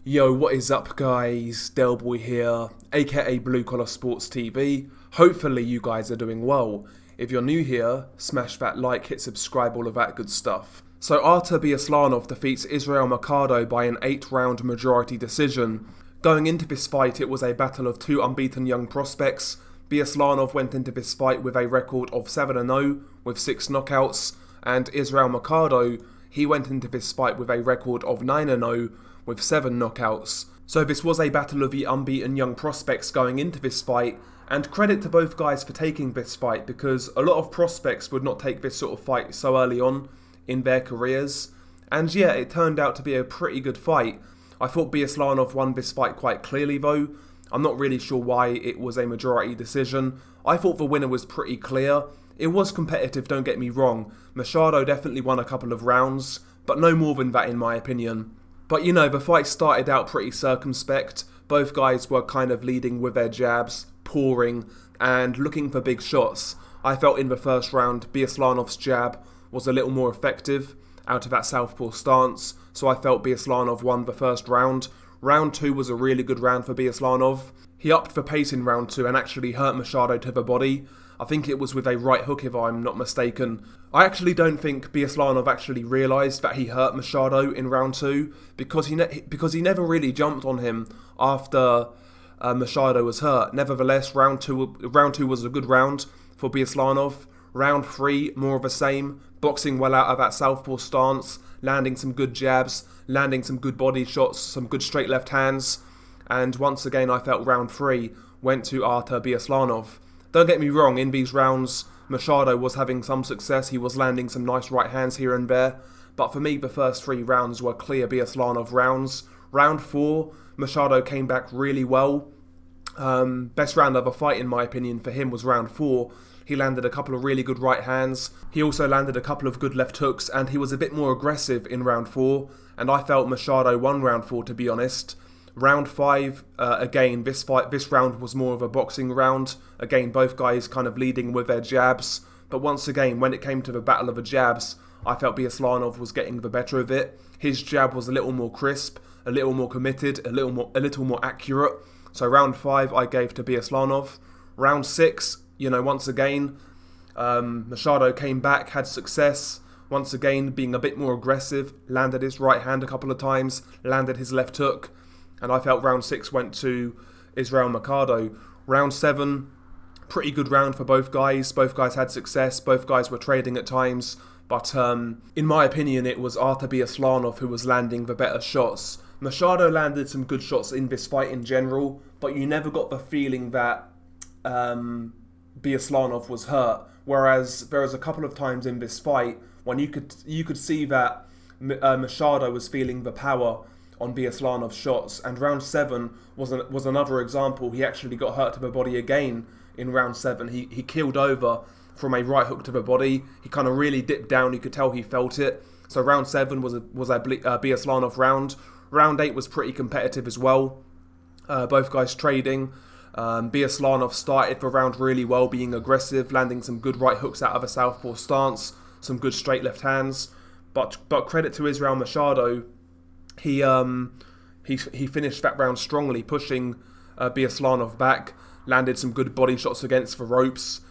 Yo, what is up guys? Delboy here, aka Blue Collar Sports TV. Hopefully you guys are doing well. If you're new here, smash that like, hit subscribe, all of that good stuff. So Artur Byarslanov defeats Israel Mercado by an 8-round majority decision. Going into this fight, it was a battle of two unbeaten young prospects. Byarslanov went into this fight with a record of 7-0 with 6 knockouts, and Israel Mercado, he went into this fight with a record of 9-0 with 7 knockouts. So this was a battle of the unbeaten young prospects going into this fight, and credit to both guys for taking this fight, because a lot of prospects would not take this sort of fight so early on in their careers. And yeah, it turned out to be a pretty good fight. I thought Byarslanov won this fight quite clearly though. I'm not really sure why it was a majority decision. I thought the winner was pretty clear. It was competitive, don't get me wrong. Machado definitely won a couple of rounds, but no more than that in my opinion. But you know, the fight started out pretty circumspect. Both guys were kind of leading with their jabs, pouring, and looking for big shots. I felt in the first round, Byarslanov's jab was a little more effective out of that southpaw stance, so I felt Byarslanov won the first round. Round 2 was a really good round for Byarslanov. He upped the pace in round 2 and actually hurt Machado to the body. I think it was with a right hook if I'm not mistaken. I actually don't think Byarslanov actually realised that he hurt Machado in round 2 because he never really jumped on him after Machado was hurt. Nevertheless, round two was a good round for Byarslanov. Round 3, more of the same, boxing well out of that southpaw stance, landing some good jabs, landing some good body shots, some good straight left hands, and once again I felt round 3 went to Artur Byarslanov. Don't get me wrong, in these rounds, Machado was having some success, he was landing some nice right hands here and there, but for me the first 3 rounds were clear Byarslanov rounds. Round 4, Machado came back really well. Best round of the fight in my opinion for him was round 4. He landed a couple of really good right hands, he also landed a couple of good left hooks, and he was a bit more aggressive in round 4, and I felt Machado won round 4 to be honest. Round 5, again, this round was more of a boxing round. Again, both guys kind of leading with their jabs. But once again, when it came to the battle of the jabs, I felt Byarslanov was getting the better of it. His jab was a little more crisp, a little more committed, a little more accurate. So round 5 I gave to Byarslanov. Round 6, you know, once again, Machado came back, had success. Once again, being a bit more aggressive, landed his right hand a couple of times, landed his left hook. And I felt round 6 went to Israel Mercado. Round 7, pretty good round for both guys. Both guys had success. Both guys were trading at times. But in my opinion, it was Artur Byarslanov who was landing the better shots. Machado landed some good shots in this fight in general, but you never got the feeling that Byarslanov was hurt. Whereas there was a couple of times in this fight when you could see that Machado was feeling the power on Byarslanov's shots, and round 7 was another example. He actually got hurt to the body again in round 7. He keeled over from a right hook to the body. He kind of really dipped down. You could tell he felt it. So round 7 was a Byarslanov round. Round 8 was pretty competitive as well. Both guys trading. Byarslanov started the round really well, being aggressive, landing some good right hooks out of a southpaw stance, some good straight left hands. But credit to Israel Machado. He finished that round strongly, pushing Byarslanov back, landed some good body shots against the ropes,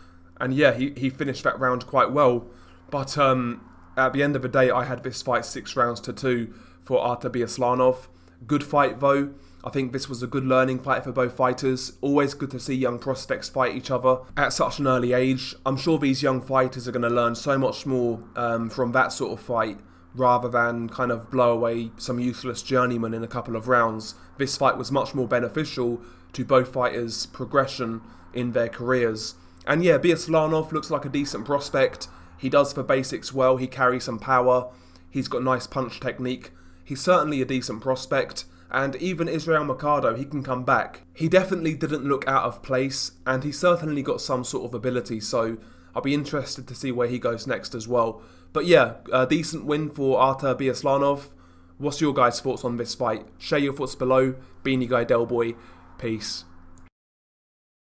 and yeah, he finished that round quite well. But at the end of the day, I had this fight 6 rounds to 2 for Artur Byarslanov. Good fight though. I think this was a good learning fight for both fighters. Always good to see young prospects fight each other at such an early age. I'm sure these young fighters are going to learn so much more from that sort of fight, rather than kind of blow away some useless journeyman in a couple of rounds. This fight was much more beneficial to both fighters' progression in their careers. And yeah, Byarslanov looks like a decent prospect. He does the basics well, he carries some power, he's got nice punch technique. He's certainly a decent prospect, and even Israel Mercado, he can come back. He definitely didn't look out of place, and he certainly got some sort of ability, so I'll be interested to see where he goes next as well. But yeah, a decent win for Artur Byarslanov. What's your guys' thoughts on this fight? Share your thoughts below. Beanie Guy Delboy. Peace.